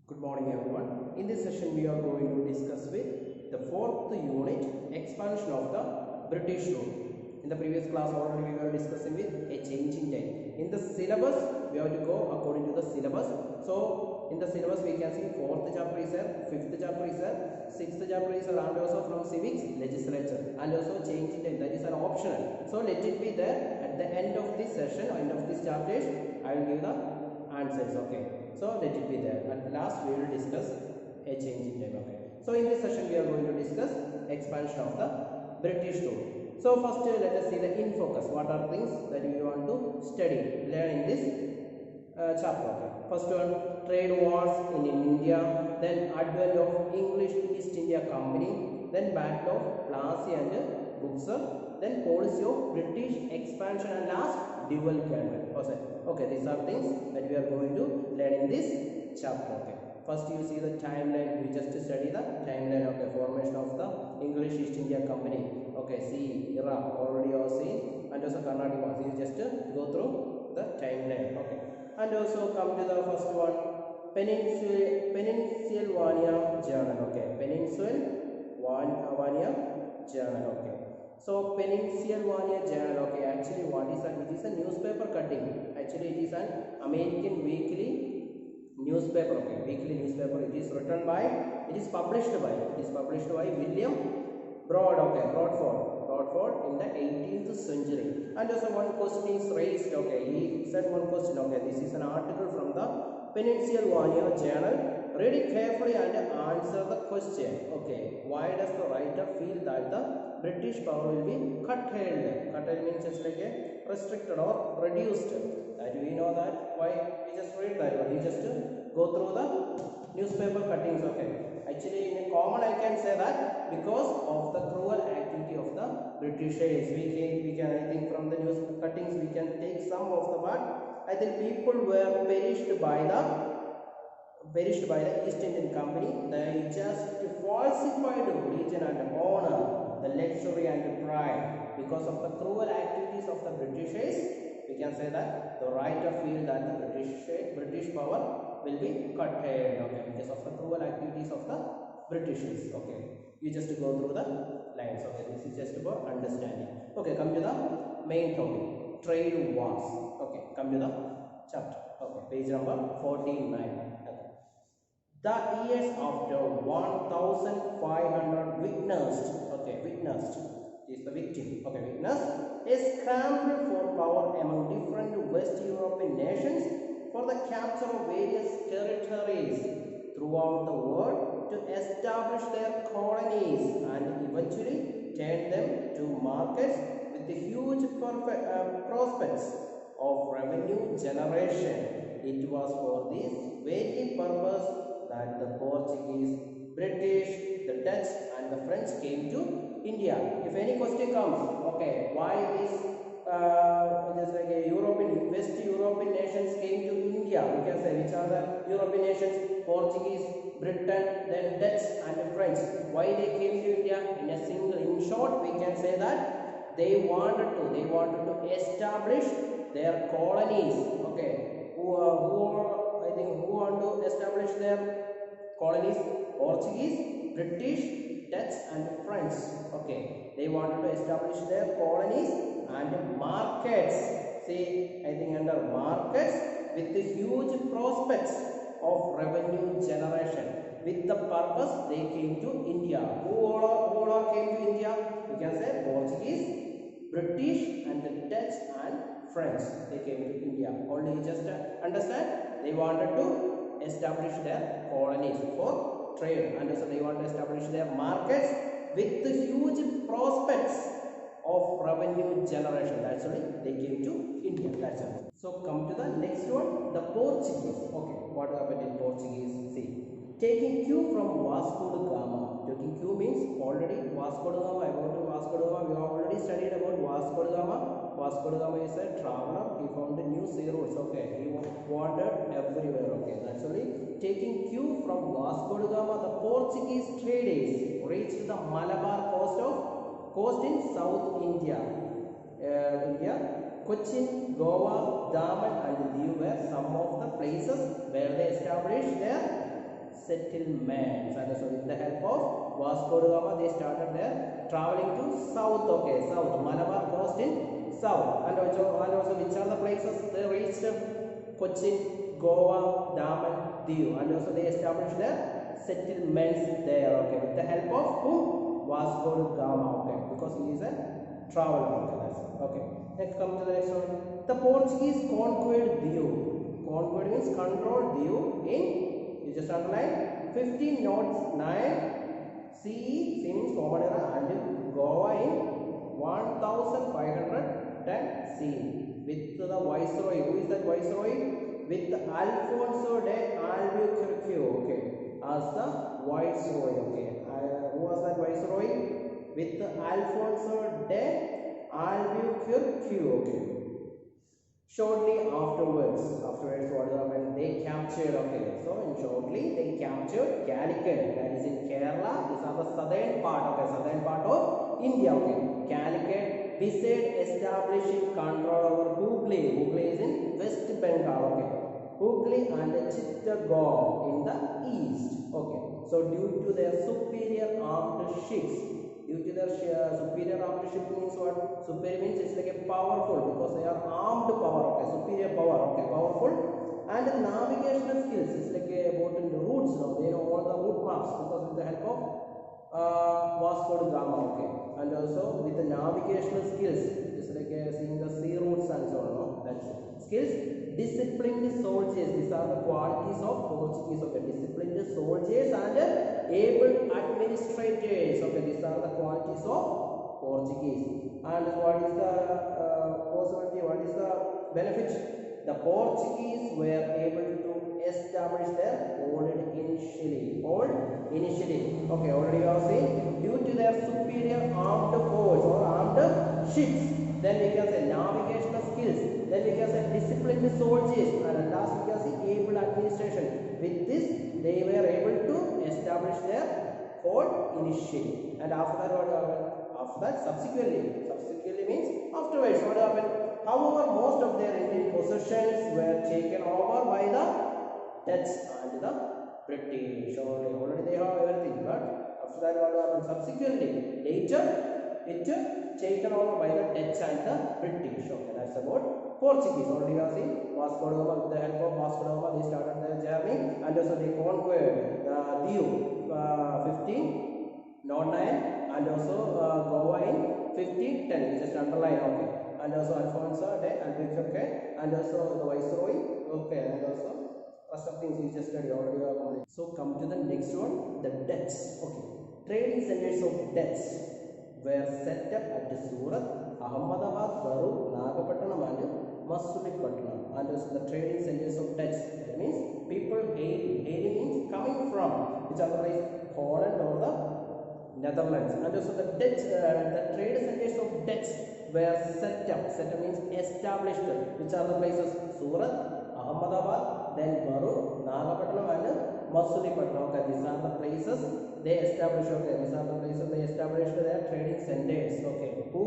Good morning everyone. In this session we are going to discuss with the fourth unit, expansion of the British rule. In the previous class already we were discussing with a change in time. In the syllabus we have to go according to the syllabus. So in the syllabus we can see fourth chapter is there, fifth chapter is there, sixth chapter is there, and also from civics, legislature, and also change in time, that is an optional. So let it be there. At the end of this session, end of this chapter, I will give the answers. Okay, so let it be there. At last we will discuss a change in time. Okay, so in this session we are going to discuss expansion of the British rule. So first let us see the in focus. What are things that we want to study, learn in this chapter. Okay, first one, trade wars in India, then advent of English East India Company, then battle of Plassey and Buxar, then policy of British expansion, and last dual government. Okay, these are things that we are going to learn in this chapter. Okay, first you see the timeline. We just study the timeline of the formation of the English East India Company. Okay, see era already you have seen, and also Carnatic wars. You just go through the timeline. Okay, and also come to the first one, Pennsylvania Journal. Okay, Pennsylvania Journal. Okay, so Pennsylvania Journal. Okay, actually what is that? It is a newspaper cutting. Actually it is an American weekly newspaper. Okay, weekly newspaper. It is written by, it is published by William Bradford in the 18th century. And also one question is raised. Okay, he said one question. Okay, this is an article from the Pennsylvania Journal. Read it carefully and answer the question. Okay, why does the writer feel that the British power will be curtailed? Curtailed means just like a restricted or reduced. That we know that. Why? We just read that one. We just go through the newspaper cuttings. Okay, actually in common I can say that because of the cruel activity of the Britishers. We can I think from the news cuttings we can take some of the part. I think people were perished by the East Indian Company. They just falsified religion and honor, the luxury and pride. Because of the cruel activities of the Britishers, we can say that the writer feel that the British power will be curtailed. Okay, because of the cruel activities of the Britishers. Okay, you just go through the lines. Okay, this is just for understanding. Okay, come to the main topic, trade wars. Okay, come to the chapter. Okay, page number 49. The years after 1500 witnessed is the victim. Okay, witnessed a scramble for power among different West European nations for the capture of various territories throughout the world to establish their colonies and eventually turn them to markets with the huge prospects of revenue generation. It was for this very purpose that the Portuguese, British, the Dutch and the French came to India. If any question comes, okay, why this just like a West European nations came to India, we can say which are the European nations, Portuguese, Britain, then Dutch and the French. Why they came to India? In short, we can say that they wanted to establish their colonies. Okay, who want to establish their colonies? Portuguese, British, Dutch and French. Okay, they wanted to establish their colonies and markets. See, I think under markets with the huge prospects of revenue generation. With the purpose they came to India. Who all came to India? You can say Portuguese, British and the Dutch and French. They came to India. Only just understand, they wanted to establish their colonies for trade, and so they want to establish their markets with the huge prospects of revenue generation. That's why they came to India. That's all. So come to the next one, the Portuguese. Okay, what happened in Portuguese? See, taking cue from Vasco da Gama. Taking cue means already Vasco da Gama. About Vasco da Gama, we have already studied about Vasco da Gama. Vasco da Gama is a traveler. He found the new sea routes. Okay, he wandered everywhere. Okay, that's only taking cue from Vasco da Gama. The Portuguese traders reached the Malabar coast in South India. Cochin, Goa, Daman and Diu were some of the places where they established their settlements. And so with the help of Vasco da Gama, they started their traveling to south. Okay, south. Malabar coast in south. And also which are the places they reached? Cochin, Goa, Daman, Diu. And also they established their settlements there. Okay, with the help of who? Vasco da Gama. Okay, because he is a traveler. Okay, that's it. Okay. Next, come to the next one. The Portuguese conquered Diu. Conquered means controlled Diu in, you just underline, 1509 CE, C means Common Era, and Goa in 1510 CE. With the Viceroy, who is that Viceroy? With Alfonso de Albuquerque, okay, as the Viceroy, okay. Who was that Viceroy? With Alfonso de Albuquerque, okay. Shortly afterwards what happened? They captured, okay. So in shortly they captured Calicut, that is in Kerala. These are the southern part, okay, southern part of India, okay. Calicut, besides establishing control over Hooghly. Hooghly is in West Bengal, okay. Hooghly and Chittagong in the east, okay. So due to their superior armed ships. Due to their superior armed ship means what? Superior means it's like a powerful, because they are armed power, okay, superior power, okay, powerful. And the navigational skills, it's like about in the routes, no? They know all the route maps because with the help of Vasco da Gama, okay. And also with the navigational skills, it's like seeing the sea routes and so on, no? That's it. Skills, disciplined soldiers, these are the qualities of Portuguese, okay. Disciplined soldiers and able administrators, okay. These are the qualities of Portuguese. And what is the possibility, what is the benefit? The Portuguese were able to establish their hold initially. Okay, already you have seen, due to their superior armed force or armed ships. Then we can say navigational skills. Then we can say disciplined soldiers. And last we can say able administration. With this, they were able to establish their hold initially. And after that, what happened? After that, subsequently means afterwards, what happened? However, most of their Indian possessions were taken over by the Dutch and the British. Already they have everything, but after that, what happened? Subsequently, later it taken over by the Dutch and the British. Okay, that's about Portuguese. Already you have seen Vasco da Gama. With the help of Vasco da Gama, they started their journey, and also they conquered the Diu 1509, and also Goa in 1510. Just underline, okay. And also Alfonso de Albuquerque, and also the Viceroy, okay, and also rest of things we just studied already. So come to the next one, the Dutch. Okay, trading centers of Dutch were set up at Surat, Ahmedabad, Baru, Nagapattinam, and Masulipattnam. And also the trading centers of Dutch. That means people hailing means coming from, which are like Holland or the Netherlands. And also the Dutch, the trade centers of Dutch were set up. Set up means established. Which are the places? Surat, Ahmedabad, then Baru, Nagapattinam, and Masulipattnam. Okay, these are the places they established. Okay, these are the places they established their trading centers. Okay, who?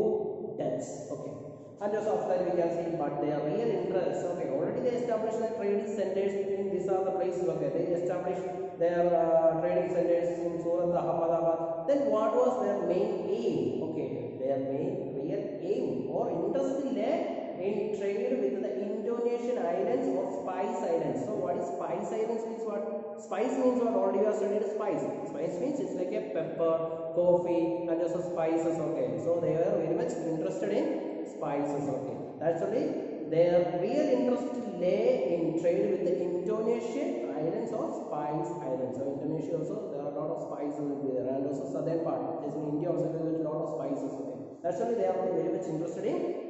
Dutch. Okay, and also after that we can see, but their real interest. Okay, already they established the trading centers in these are the places. Okay, they established their trading centers in Surat, Ahmedabad. Then what was their main aim? Okay, their main real aim or interest lay in trade with the Indonesian islands or Spice Islands. So what is Spice Islands means what? Spice means what? Already you have studied spice. Spice means it's like a pepper, coffee, and also spices. Okay, so they were very much interested in spices. Okay, that's only their real interest lay in trade with the Indonesian islands or Spice Islands. So Indonesia also there are a lot of spices will be there, and also southern part. As in India also there is a lot of spices. Okay, that's only they are very much interested in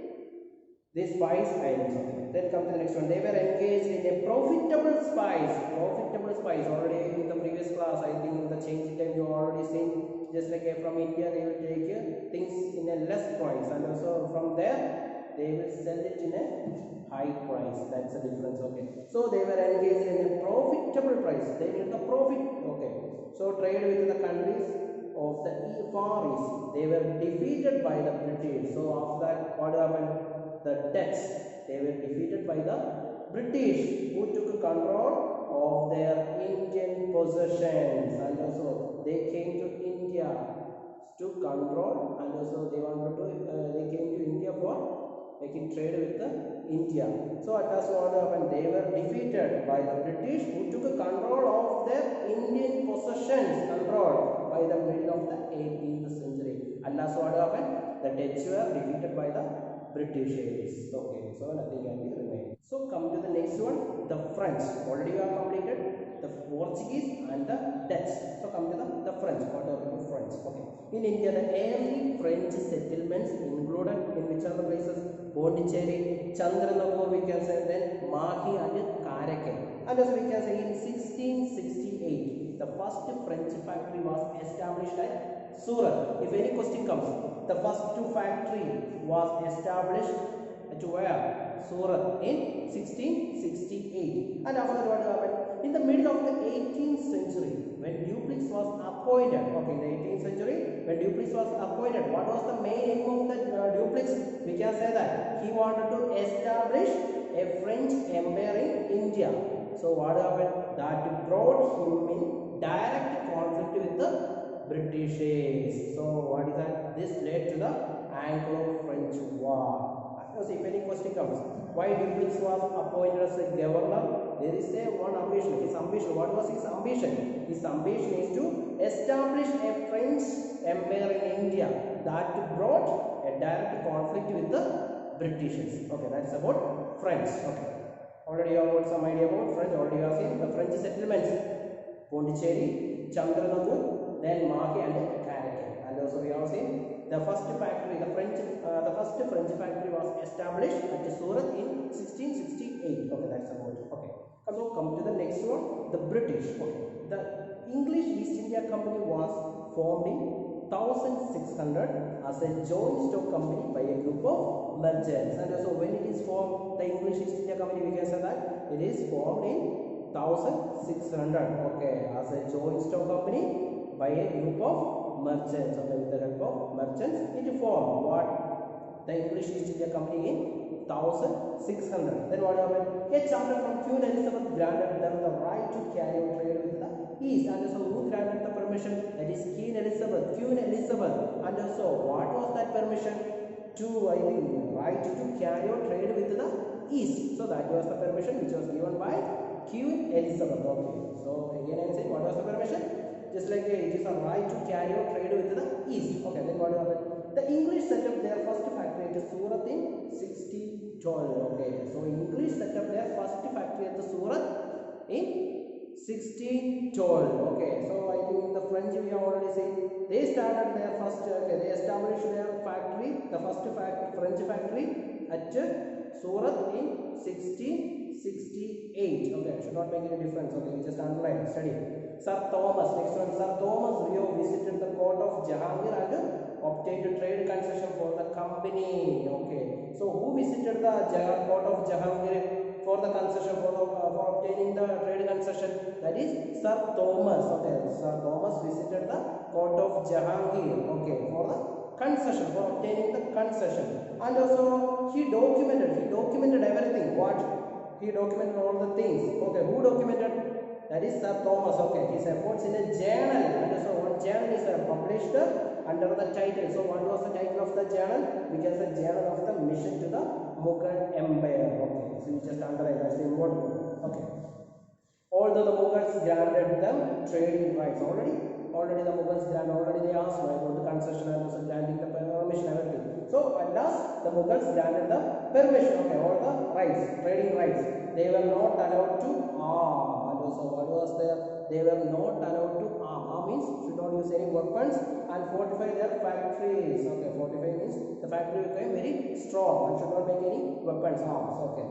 these Spice Islands. Okay. Then come to the next one. They were engaged in a profitable spice. Already in the previous class, I think in the changing time you already seen. Just like from India, they will take things in a less price, and also from there they will sell it in a high price. That's the difference. Okay. So they were engaged in a profitable price. They need the profit. Okay. So trade with the countries of the Far East. They were defeated by the British. So after that, what happened? The Dutch, they were defeated by the British, who took control of their Indian possessions, and also they came to India to control, and also they wanted to they came to India for making trade with the India. So at last what happened? They were defeated by the British, who took control of their Indian possessions, controlled by the middle of the 18th century. At last what happened? The Dutch were defeated by the Britishers. Okay, so nothing can be remained. So come to the next one, the French. Already we have completed the Portuguese and the Dutch. So come to the French. What are the French? Okay. In India, the early French settlements included in which are the places? Pondicherry, Chandranagore, we can say, then Mahi and Karaikal. And also we can say in 1668, the first French factory was established at Surat. If any question comes, the first factory was established at where? Surat in 1668. And after that what happened? In the middle of the 18th century, when Dupleix was appointed, okay, in the 18th century, when Dupleix was appointed, what was the main aim of the Dupleix? We can say that he wanted to establish a French empire in India. So what happened? That brought him in direct conflict with the Britishers. So what is that? This led to the Anglo-French War. If any question comes, why Dupleix was appointed as a governor? There is a one ambition. His ambition. What was his ambition? His ambition is to establish a French empire in India that brought a direct conflict with the Britishers. Okay, that's about French. Okay, already you have got some idea about French. Already you have seen the French settlements: Pondicherry, Chandranagore, then Mahi and Karaikal. And also we have seen the first factory, the first French factory was established at Surat in 1668. Okay, that's about it. Okay. So come to the next one, the British. Okay. The English East India Company was formed in 1600 as a joint stock company by a group of merchants. And also when it is formed, the English East India Company, we can say that it is formed in 1600. Okay, as a joint stock company by a group of merchants. Okay, with the help of merchants, it formed what? The English East India Company in 1600. Then what happened? A charter from Queen Elizabeth granted them the right to carry on trade with the East. And so who granted the permission? That is Queen Elizabeth. And also what was that permission? To, I think, right to carry on trade with the East. So that was the permission which was given by Queen Elizabeth. Okay. So again I am saying, what was the permission? Just like it is a right to carry on trade with the East. Okay, then what happened? The English set up their first factory at Surat in 1612. Okay, so English set up their first factory at the Surat in 1612. Okay, so I think in the French we have already seen they started their first. Okay, they established their factory, the first French factory at Surat in 1668. Okay, should not make any difference. Okay, we just underline, study. Sir Thomas, next one, Sir Thomas Rio visited the court of Jahangir and obtained a trade concession for the company. Okay, so who visited the court of Jahangir for the concession, for obtaining the trade concession? That is Sir Thomas. Okay, Sir Thomas visited the court of Jahangir. Okay, for the concession, for obtaining the concession. And also he documented everything. What? He documented all the things. Okay, who documented? That is Sir Thomas. Okay, his efforts in a journal. And so one journal is published under the title. So what was the title of the journal? We can say Journal of the Mission to the Mughal Empire. Okay, so you just underline, that's the important. Okay. Although the Mughals granted them trading rights already the Mughals already they asked about the concession and also granting the permission, everything. So at last the Mughals granted the permission. Okay, all the rights, trading rights. They were not allowed to arm. And also what was there? They were not allowed to arm. Arm means should not use any weapons and fortify their factories. Okay, fortify means the factory became very strong and should not make any weapons, arms. Okay.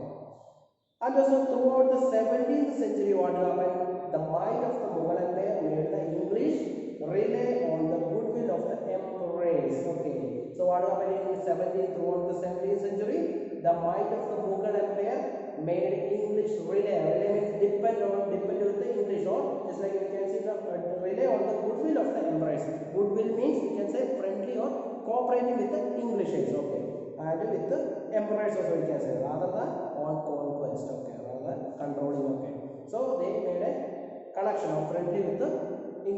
And also throughout the 17th century, what happened? The might of the Mughal Empire made the English rely on the goodwill of the emperors. Okay. So what happened in the 17th throughout the 17th century? The might of the Mughal Empire made English rely means depend with the English, or just like we can see the rely on the goodwill of the emperors. Goodwill means we can say friendly or cooperating with the Englishes. Okay. And with the emperors also we can say, rather than on conquest. Okay, rather than controlling. Okay, so they made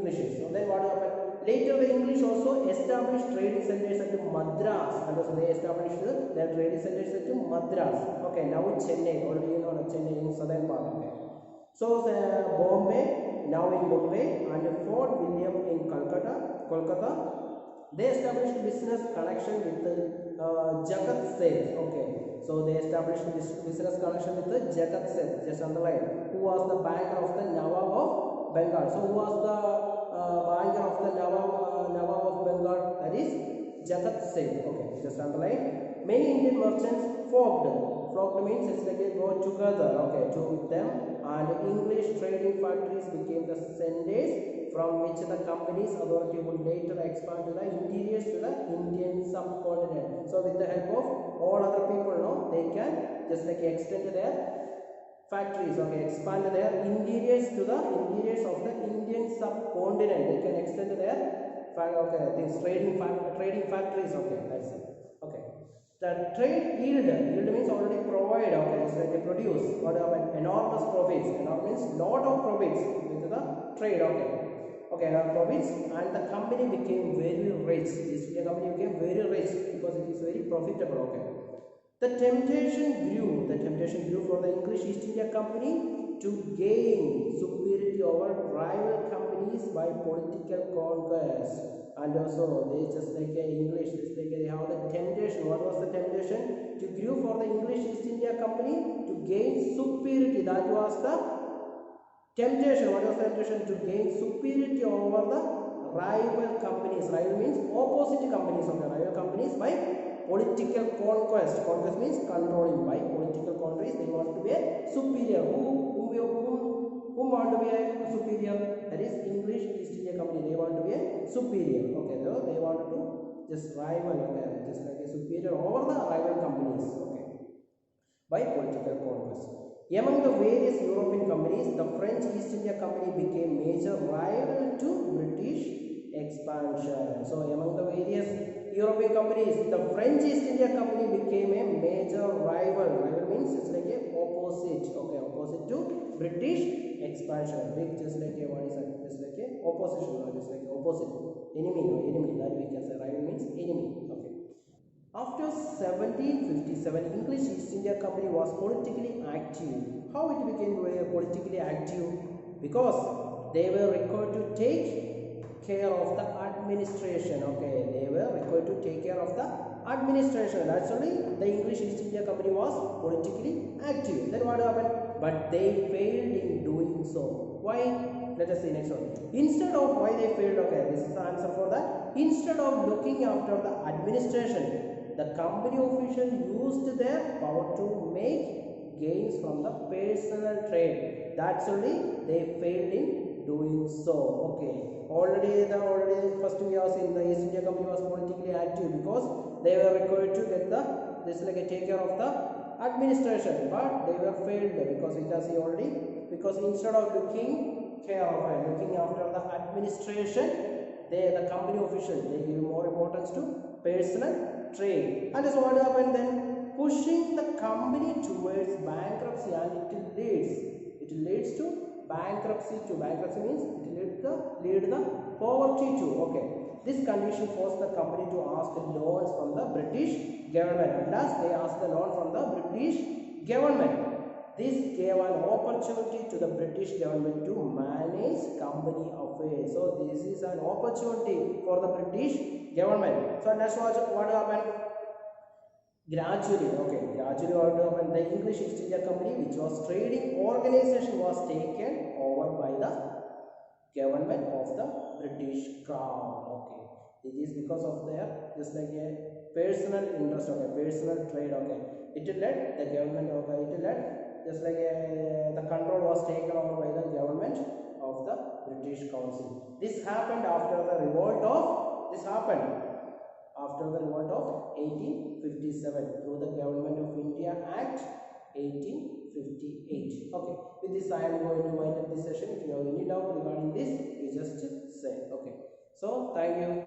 English. So then what happened? Later the English also established trading centers at Madras, and also they established their trading centers at Madras. Okay, now Chennai, already you know Chennai in southern part. Okay. So Bombay, now in Mumbai, and Fort William in Kolkata. They established business connection with Jagat Seth. Okay, so they established this business connection with Jagat Seth. Just underline, who was the banker of the Nawab of Bengal. So who was the banker of the Nawab of Bengal? That is Jagat Seth. Okay, just underline. Many Indian merchants flocked. Flocked means it's like they go together. Okay, to them, and English trading factories became the centers from which the company's authority would later expand to the interiors to the Indian subcontinent. So with the help of all other people, no, they can just like extend their factories, okay, expand their interiors to the interiors of the Indian subcontinent. They can extend their these trading factories. Okay, that's it. Okay. The trade yield means already provide, okay, just like they produce what are enormous profits. Enormous means lot of profits with the trade, okay. Okay, profits, and the company became very rich. This company became very rich because it is very profitable. Okay, the temptation grew for the English East India Company to gain superiority over rival companies by political conquest. And also they just like English, just like they have the temptation. What was the temptation? To grew for the English East India Company to gain superiority. That was the temptation. What was the temptation? To gain superiority over the rival companies. Rival means opposite companies of the rival companies by political conquest. Conquest means controlling. By political conquest, they want to be a superior. Who want to be a superior? That is English East India Company. They want to be a superior. Okay, so they want to just rival. Okay, just like a superior over the rival companies. Okay, by political conquest. Among the various European companies, the French East India Company became major rival to British expansion. So among the various European companies, the French East India Company became a major rival. Rival means it's like a opposite. Okay, opposite to British expansion. Big, just like a what is that? Just like a opposition, or just like opposite. Enemy, no enemy. That we can say rival means enemy. Okay. After 1757, English East India Company was politically active. How it became politically active? Because they were required to take care of the administration. Okay, they were required to take care of the administration. Naturally, the English East India Company was politically active. Then what happened? But they failed in doing so. Why? Let us see next one. Instead of why they failed, okay, this is the answer for that. Instead of looking after the administration, the company official used their power to make gains from the personal trade. That's only they failed in doing so. Okay, already first we have seen the East India Company was politically active because they were required to get the take care of the administration, but they were failed because it has already, because instead of looking after the administration, the company official, they give more importance to personal trade. And so what happened then? Pushing the company towards bankruptcy, and it leads to bankruptcy too. Bankruptcy means it lead the poverty too. Okay, this condition forced the company to ask loans from the British government. At last they asked the loan from the British government. This gave an opportunity to the British government to manage company affairs. So this is an opportunity for the British government. So let's watch what happened. Gradually what happened, the English East India Company, which was trading organization, was taken over by the government of the British Crown. Okay, it is because of their just like a personal interest, okay, personal trade. Okay, it led the government, okay, it led just like the control was taken over by the government of the British Council. This happened after the revolt of 1857 through the Government of India Act 1858. Okay, with this I am going to wind up this session. If you have any doubt regarding this, you just say. Okay, so thank you.